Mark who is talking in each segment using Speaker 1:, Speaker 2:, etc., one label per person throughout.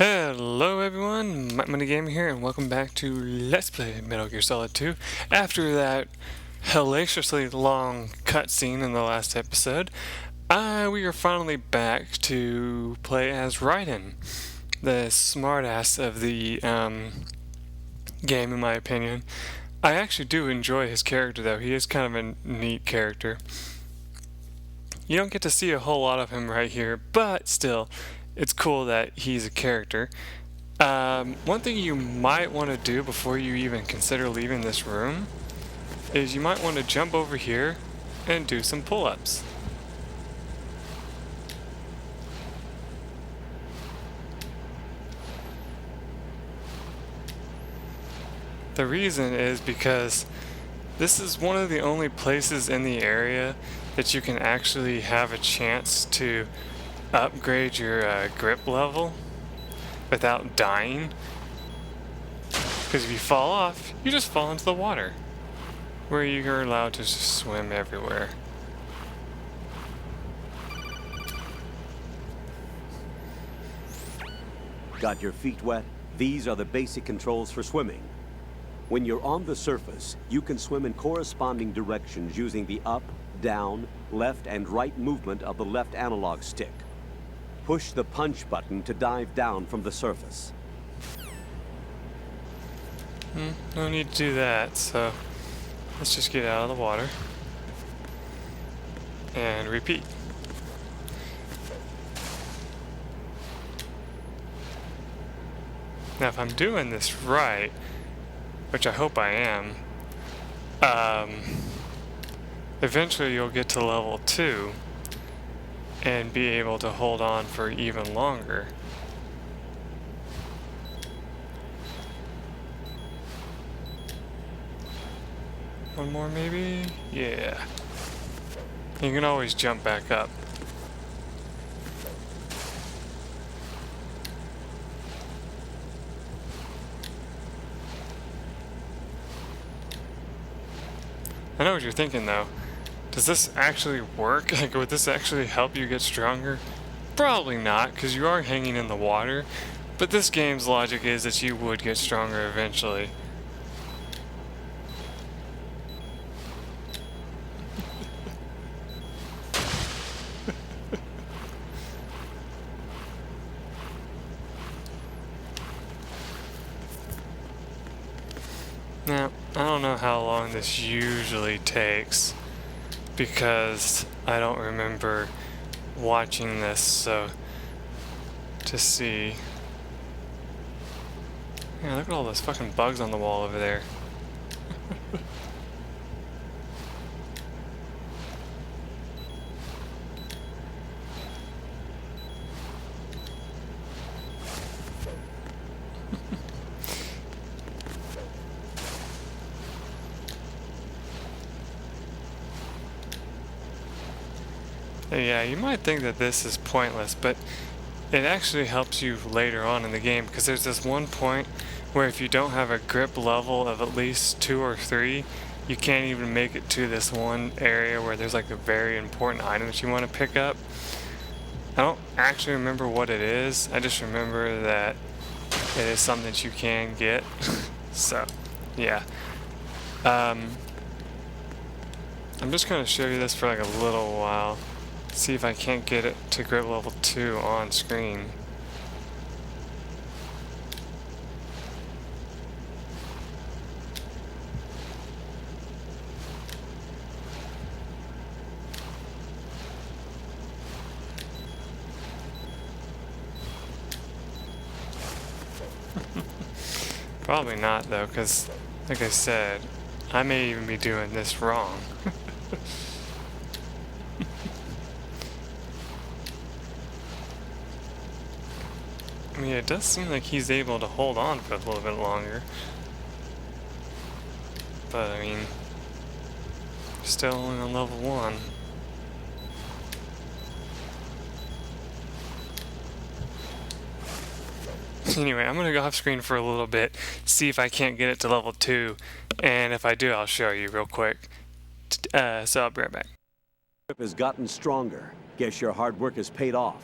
Speaker 1: Hello everyone, MikeMoneyGMR here, and welcome back to Let's Play Metal Gear Solid 2. After that hellaciously long cutscene in the last episode, we are finally back to play as Raiden, the smartass of the game in my opinion. I actually do enjoy his character though, he is kind of a neat character. You don't get to see a whole lot of him right here, but still, it's cool that he's a character. One thing you might want to do before you even consider leaving this room is you might want to jump over here and do some pull-ups. The reason is because this is one of the only places in the area that you can actually have a chance to upgrade your grip level without dying, because if you fall off, you just fall into the water, where you're allowed to just swim everywhere.
Speaker 2: Got your feet wet? These are the basic controls for swimming. When you're on the surface, you can swim in corresponding directions using the up, down, left, and right movement of the left analog stick. Push the punch button to dive down from the surface.
Speaker 1: No need to do that, so let's just get out of the water and repeat. Now if I'm doing this right, which I hope I am, eventually you'll get to level 2 and be able to hold on for even longer. One more maybe? Yeah. You can always jump back up. I know what you're thinking though. Does this actually work? Like, would this actually help you get stronger? Probably not, because you are hanging in the water. But this game's logic is that you would get stronger eventually. Now, I don't know how long this usually takes, because I don't remember watching this, so to see. Yeah, look at all those fucking bugs on the wall over there. Yeah, you might think that this is pointless, but it actually helps you later on in the game, because there's this one point where if you don't have a grip level of at least 2 or 3, you can't even make it to this one area where there's like a very important item that you want to pick up. I don't actually remember what it is, I just remember that it is something that you can get. So, yeah. I'm just going to show you this for like a little while. See if I can't get it to grip level 2 on screen. Probably not though, because like I said, I may even be doing this wrong. I mean, it does seem like he's able to hold on for a little bit longer. But, I mean, still only on level 1. Anyway, I'm going to go off screen for a little bit, see if I can't get it to level 2, and if I do, I'll show you real quick. So I'll be right back.
Speaker 2: Grip has gotten stronger. Guess your hard work has paid off.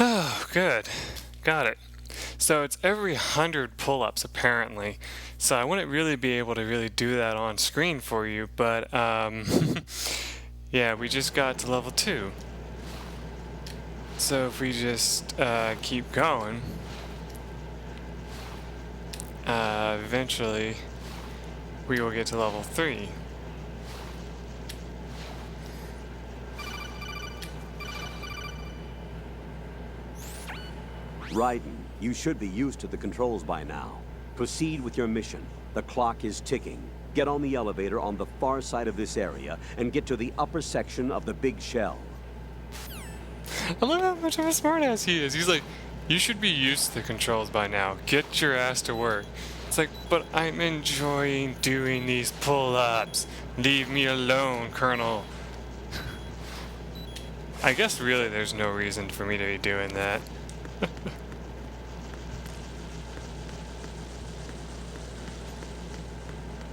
Speaker 1: Oh, good. Got it. So it's every 100 pull-ups apparently. So I wouldn't really be able to really do that on screen for you, but yeah, we just got to level 2. So if we just keep going, eventually we will get to level 3.
Speaker 2: Raiden, you should be used to the controls by now. Proceed with your mission. The clock is ticking. Get on the elevator on the far side of this area and get to the upper section of the big shell.
Speaker 1: I love how much of a smartass he is. He's like, you should be used to the controls by now. Get your ass to work. It's like, but I'm enjoying doing these pull-ups. Leave me alone, Colonel. I guess really there's no reason for me to be doing that.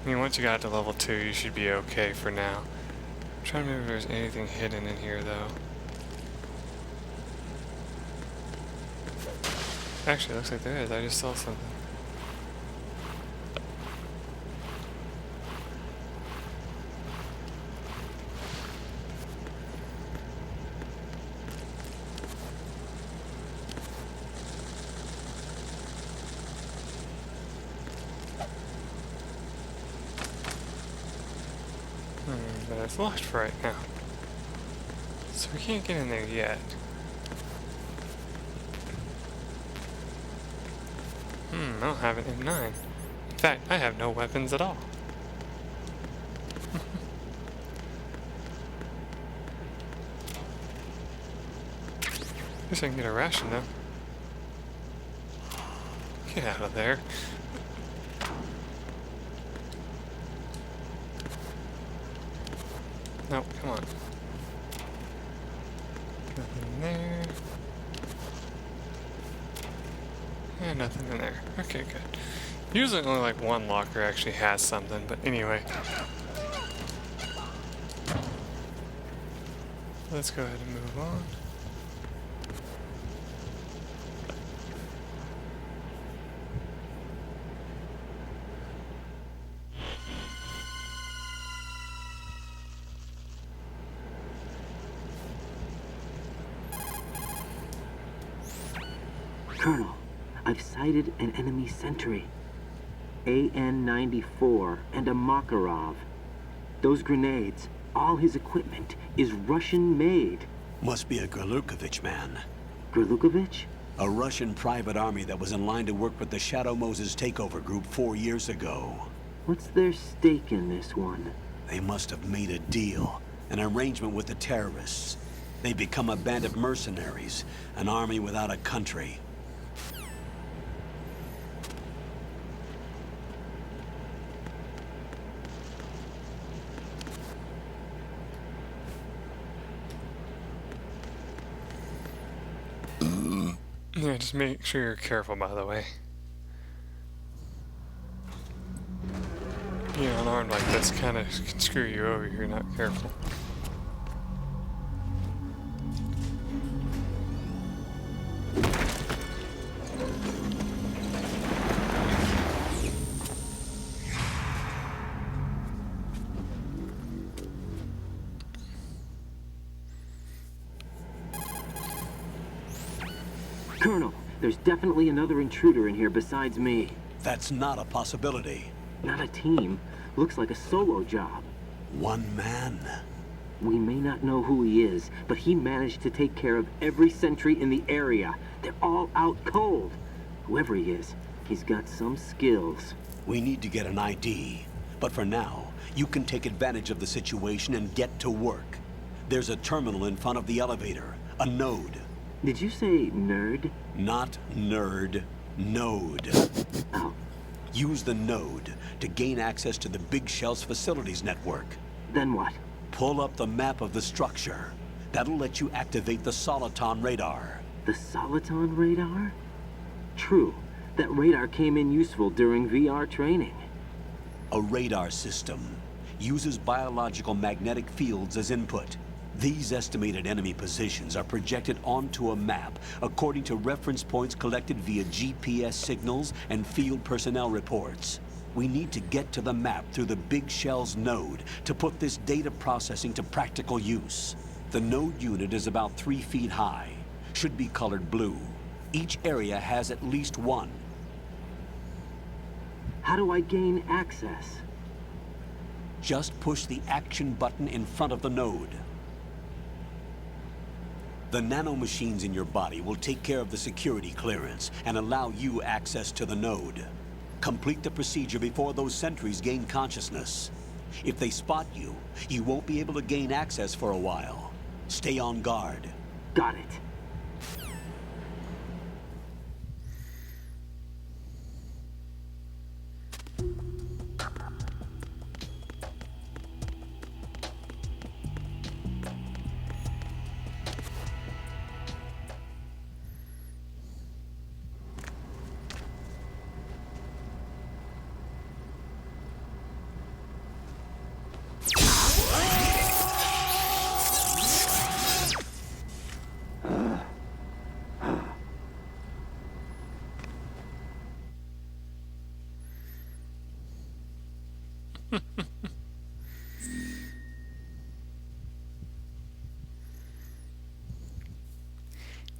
Speaker 1: I mean, once you got to level 2, you should be okay for now. I'm trying to remember if there's anything hidden in here, though. Actually, it looks like there is. I just saw something. But it's locked for right now. So we can't get in there yet. I don't have an M9. In fact, I have no weapons at all. Guess I can get a ration though. Get out of there. No, come on. Nothing there. Yeah, nothing in there. Okay, good. Usually only like one locker actually has something, but anyway. Let's go ahead and move on.
Speaker 3: Colonel, I've sighted an enemy sentry. AN-94 and a Makarov. Those grenades, all his equipment, is Russian-made.
Speaker 2: Must be a Gerlukovich man.
Speaker 3: Gerlukovich?
Speaker 2: A Russian private army that was in line to work with the Shadow Moses takeover group 4 years ago.
Speaker 3: What's their stake in this one?
Speaker 2: They must have made a deal, an arrangement with the terrorists. They become a band of mercenaries, an army without a country.
Speaker 1: Yeah, just make sure you're careful, by the way. Being unarmed like this kind of can screw you over if you're not careful.
Speaker 3: Colonel, there's definitely another intruder in here besides me.
Speaker 2: That's not a possibility.
Speaker 3: Not a team. Looks like a solo job.
Speaker 2: One man.
Speaker 3: We may not know who he is, but he managed to take care of every sentry in the area. They're all out cold. Whoever he is, he's got some skills.
Speaker 2: We need to get an ID. But for now, you can take advantage of the situation and get to work. There's a terminal in front of the elevator. A node.
Speaker 3: Did you say nerd?
Speaker 2: Not nerd. Node.
Speaker 3: Oh.
Speaker 2: Use the node to gain access to the Big Shell's facilities network.
Speaker 3: Then what?
Speaker 2: Pull up the map of the structure. That'll let you activate the Soliton radar.
Speaker 3: The Soliton radar? True. That radar came in useful during VR training.
Speaker 2: A radar system uses biological magnetic fields as input. These estimated enemy positions are projected onto a map according to reference points collected via GPS signals and field personnel reports. We need to get to the map through the Big Shell's node to put this data processing to practical use. The node unit is about 3 feet high, should be colored blue. Each area has at least one.
Speaker 3: How do I gain access?
Speaker 2: Just push the action button in front of the node. The nanomachines in your body will take care of the security clearance and allow you access to the node. Complete the procedure before those sentries gain consciousness. If they spot you, you won't be able to gain access for a while. Stay on guard.
Speaker 3: Got it.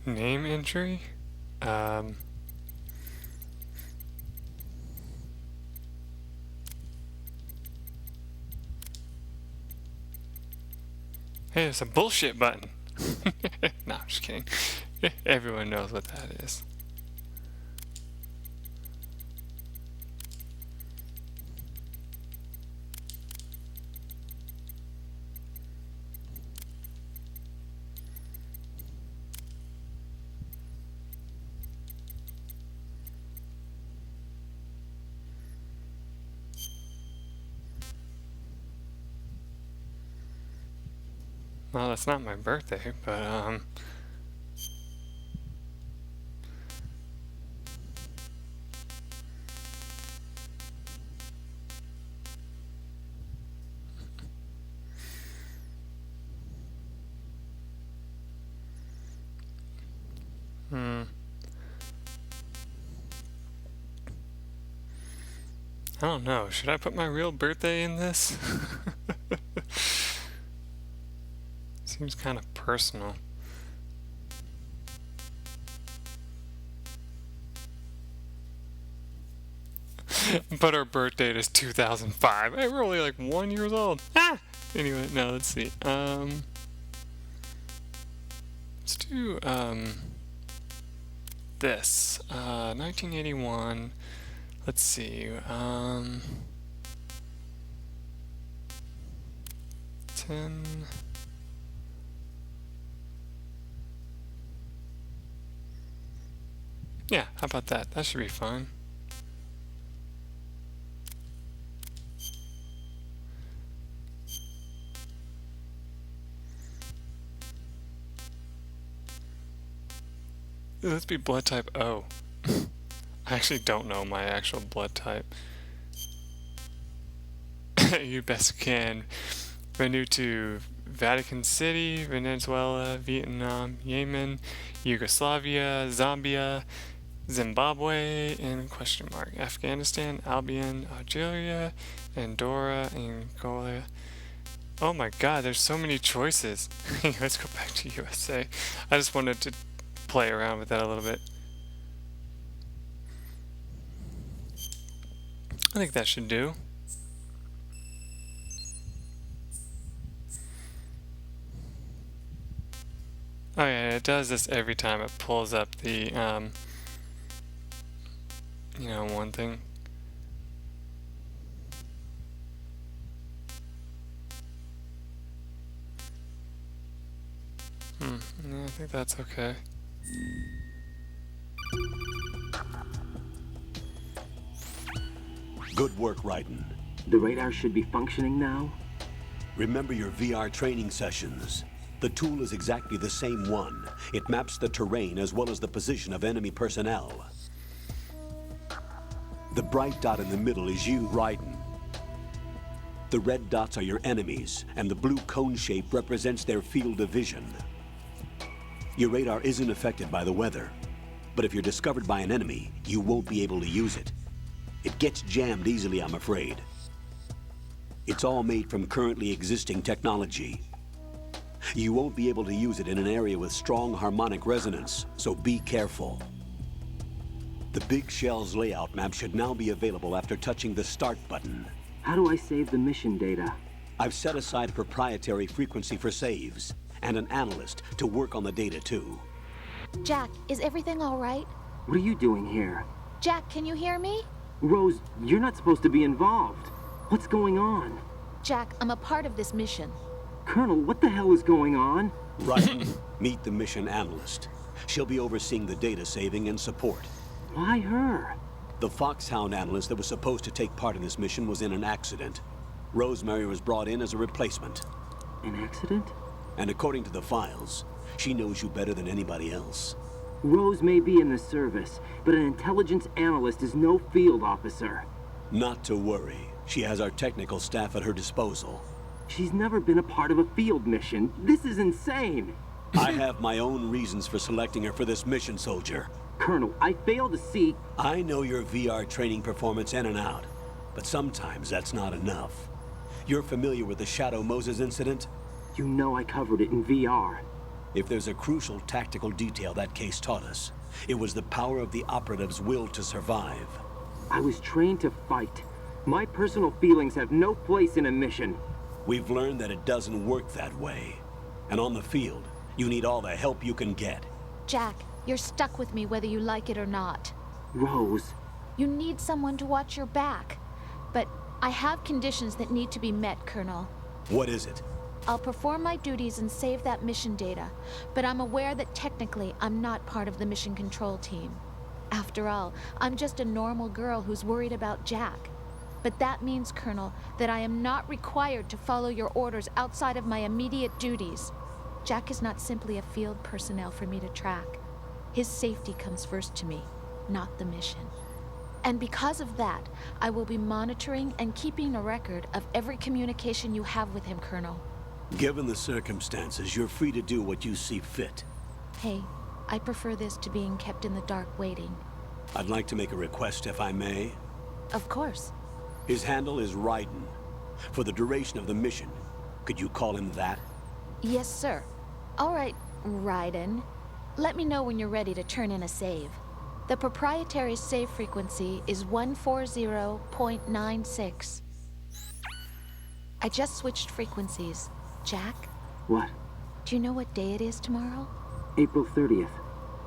Speaker 1: Name entry? Hey, it's a bullshit button. No, I'm just kidding. Everyone knows what that is. Well, that's not my birthday, but I don't know. Should I put my real birthday in this? Seems kind of personal. But our birth date is 2005. Hey, we're only like 1 year old. Ah! Anyway, now let's see. Let's do this. 1981. Let's see. 10. Yeah, how about that? That should be fine. Let's be blood type O. I actually don't know my actual blood type. You best can. Renew to Vatican City, Venezuela, Vietnam, Yemen, Yugoslavia, Zambia, Zimbabwe, and question mark, Afghanistan, Albion, Algeria, Andorra, Angola. Oh my god, there's so many choices. Let's go back to USA. I just wanted to play around with that a little bit. I think that should do. Oh yeah, it does this every time it pulls up the, you know, one thing. Yeah, I think that's okay.
Speaker 2: Good work, Raiden.
Speaker 3: The radar should be functioning now?
Speaker 2: Remember your VR training sessions. The tool is exactly the same one. It maps the terrain as well as the position of enemy personnel. The bright dot in the middle is you, Raiden. The red dots are your enemies, and the blue cone shape represents their field of vision. Your radar isn't affected by the weather, but if you're discovered by an enemy, you won't be able to use it. It gets jammed easily, I'm afraid. It's all made from currently existing technology. You won't be able to use it in an area with strong harmonic resonance, so be careful. The Big Shell's layout map should now be available after touching the Start button.
Speaker 3: How do I save the mission data?
Speaker 2: I've set aside a proprietary frequency for saves, and an analyst to work on the data too.
Speaker 4: Jack, is everything all right?
Speaker 3: What are you doing here?
Speaker 4: Jack, can you hear me?
Speaker 3: Rose, you're not supposed to be involved. What's going on?
Speaker 4: Jack, I'm a part of this mission.
Speaker 3: Colonel, what the hell is going on?
Speaker 2: Right. Meet the mission analyst. She'll be overseeing the data saving and support.
Speaker 3: Why her?
Speaker 2: The Foxhound analyst that was supposed to take part in this mission was in an accident. Rosemary was brought in as a replacement.
Speaker 3: An accident?
Speaker 2: And according to the files, she knows you better than anybody else.
Speaker 3: Rose may be in the service, but an intelligence analyst is no field officer.
Speaker 2: Not to worry. She has our technical staff at her disposal.
Speaker 3: She's never been a part of a field mission. This is insane.
Speaker 2: I have my own reasons for selecting her for this mission, soldier.
Speaker 3: Colonel, I fail to see...
Speaker 2: I know your VR training performance in and out, but sometimes that's not enough. You're familiar with the Shadow Moses incident?
Speaker 3: You know I covered it in VR.
Speaker 2: If there's a crucial tactical detail that case taught us, it was the power of the operative's will to survive.
Speaker 3: I was trained to fight. My personal feelings have no place in a mission.
Speaker 2: We've learned that it doesn't work that way. And on the field, you need all the help you can get.
Speaker 4: Jack, you're stuck with me whether you like it or not.
Speaker 3: Rose.
Speaker 4: You need someone to watch your back. But I have conditions that need to be met, Colonel.
Speaker 2: What is it?
Speaker 4: I'll perform my duties and save that mission data, but I'm aware that technically I'm not part of the mission control team. After all, I'm just a normal girl who's worried about Jack. But that means, Colonel, that I am not required to follow your orders outside of my immediate duties. Jack is not simply a field personnel for me to track. His safety comes first to me, not the mission. And because of that, I will be monitoring and keeping a record of every communication you have with him, Colonel.
Speaker 2: Given the circumstances, you're free to do what you see fit.
Speaker 4: Hey, I prefer this to being kept in the dark waiting.
Speaker 2: I'd like to make a request, if I may.
Speaker 4: Of course.
Speaker 2: His handle is Raiden. For the duration of the mission, could you call him that?
Speaker 4: Yes, sir. All right, Raiden. Let me know when you're ready to turn in a save. The proprietary save frequency is 140.96. I just switched frequencies. Jack,
Speaker 3: What?
Speaker 4: do you know what day it is tomorrow?
Speaker 3: April 30th.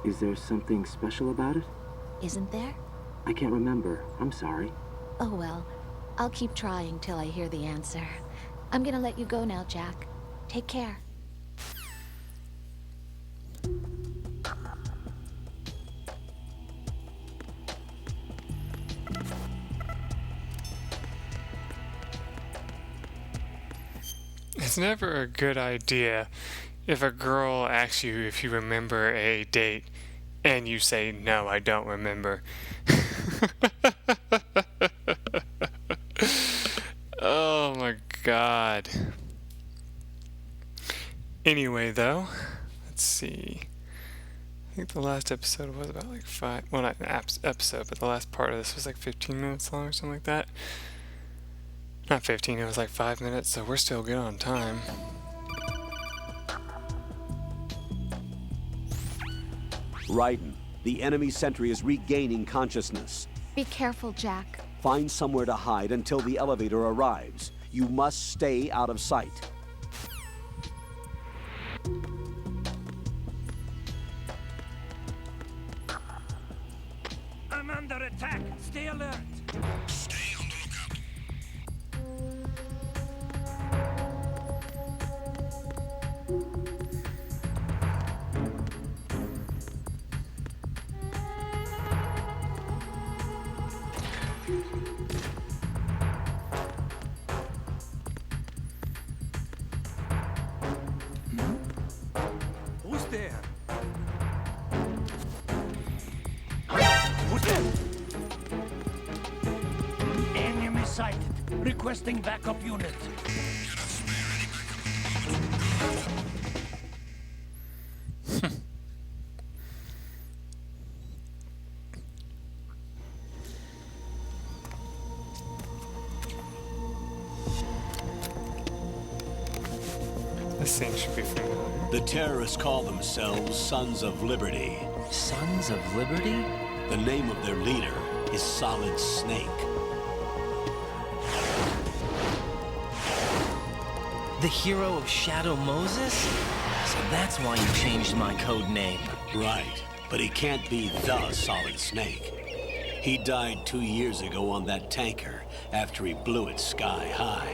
Speaker 3: Is there something special about it?
Speaker 4: Isn't there?
Speaker 3: I can't remember. I'm sorry.
Speaker 4: Oh well, I'll keep trying till I hear the answer. I'm gonna let you go now, Jack. Take care.
Speaker 1: It's never a good idea if a girl asks you if you remember a date and you say, no, I don't remember. Oh my god. Anyway, though, let's see. I think the last episode was about like well, not an episode, but the last part of this was like 15 minutes long or something like that. Not 15, it was like 5 minutes, so we're still good on time.
Speaker 2: Raiden, the enemy sentry is regaining consciousness.
Speaker 4: Be careful, Jack.
Speaker 2: Find somewhere to hide until the elevator arrives. You must stay out of sight.
Speaker 5: I'm under attack. Stay alert.
Speaker 6: Stay on the lookout.
Speaker 5: Who's there?
Speaker 2: Who's there?
Speaker 5: Requesting backup unit.
Speaker 1: This scene should be familiar.
Speaker 2: The terrorists call themselves Sons of Liberty.
Speaker 7: Sons of Liberty?
Speaker 2: The name of their leader is Solid Snake.
Speaker 7: The hero of Shadow Moses? So that's why you changed my code name.
Speaker 2: Right, but he can't be the Solid Snake. He died 2 years ago on that tanker after he blew it sky high.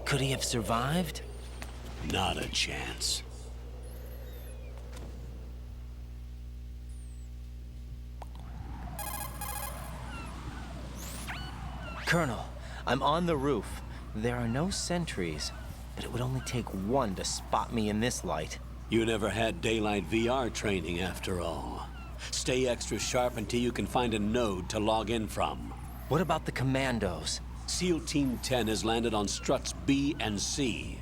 Speaker 7: Could he have survived?
Speaker 2: Not a chance.
Speaker 7: Colonel, I'm on the roof. There are no sentries, but it would only take one to spot me in this light.
Speaker 2: You never had daylight VR training after all. Stay extra sharp until you can find a node to log in from.
Speaker 7: What about the commandos?
Speaker 2: SEAL Team 10 has landed on struts B and C.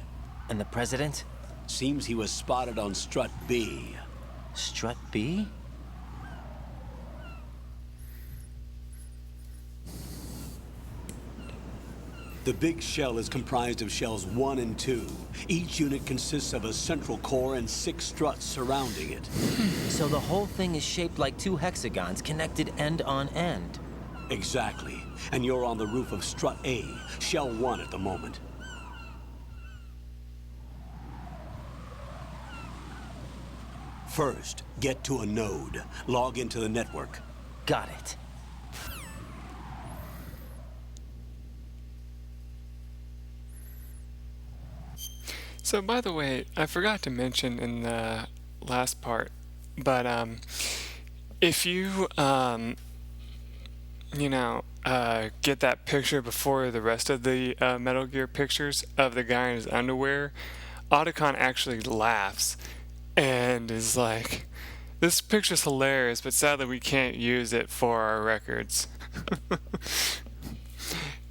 Speaker 7: And the president?
Speaker 2: Seems he was spotted on strut B.
Speaker 7: Strut B?
Speaker 2: The big shell is comprised of shells 1 and 2. Each unit consists of a central core and 6 struts surrounding it.
Speaker 7: So the whole thing is shaped like 2 hexagons connected end on end.
Speaker 2: Exactly. And you're on the roof of strut A, shell 1 at the moment. First, get to a node. Log into the network.
Speaker 7: Got it.
Speaker 1: So, by the way, I forgot to mention in the last part, but if you get that picture before the rest of the Metal Gear pictures of the guy in his underwear, Otacon actually laughs and is like, "This picture's hilarious, but sadly we can't use it for our records."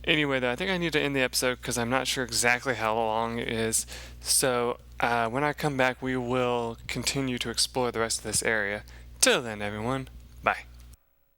Speaker 1: Anyway, though, I think I need to end the episode because I'm not sure exactly how long it is. So when I come back, we will continue to explore the rest of this area. Till then, everyone, bye.